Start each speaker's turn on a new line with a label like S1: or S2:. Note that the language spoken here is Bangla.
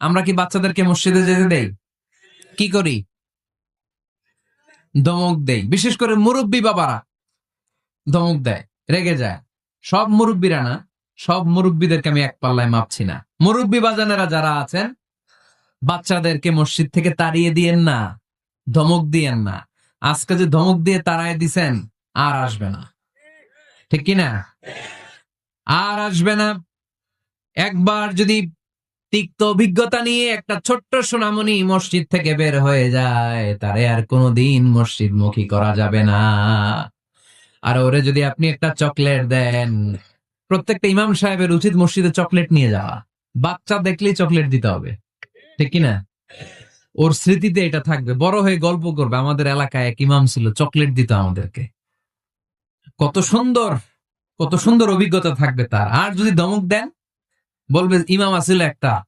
S1: আমরা কি বাচ্চাদেরকে মসজিদে যেতে দেই? কি করি? ধমক দেই। বিশেষ করে মুরব্বী বাবারা ধমক দেয়, রেগে যায়। সব মুরব্বীরা না, সব মুরব্বীদেরকে আমি এক পাল্লায় মাপছি না। মুরব্বী বাজানেরা যারা আছেন, বাচ্চাদেরকে মসজিদ থেকে তাড়িয়ে দিয়েন না, ধমক দিয়েন না। আজকে যে ধমক দিয়ে তাড়ায় দিছেন, আর আসবে না। ঠিক কিনা? আর আসবে না। একবার যদি তিক্ত অভিজ্ঞতা নিয়ে একটা ছোট্ট সোনামণি মসজিদ থেকে বের হয়ে যায়, তারে আর কোনোদিন মসজিদ মুখী করা যাবে না। আর ওরে যদি আপনি একটা চকলেট দেন, প্রত্যেকটা ইমাম সাহেবের উচিত মসজিদে চকলেট নিয়ে যাওয়া। বাচ্চা দেখলেই চকলেট দিতে হবে। ঠিক কিনা? ওর স্মৃতিতে এটা থাকবে, বড় হয়ে গল্প করবে আমাদের এলাকায় এক ইমাম ছিল, চকলেট দিত আমাদেরকে। কত সুন্দর, কত সুন্দর অভিজ্ঞতা থাকবে তার। আর যদি ধমক দেন, বলবে ইমাম আছিল একটা,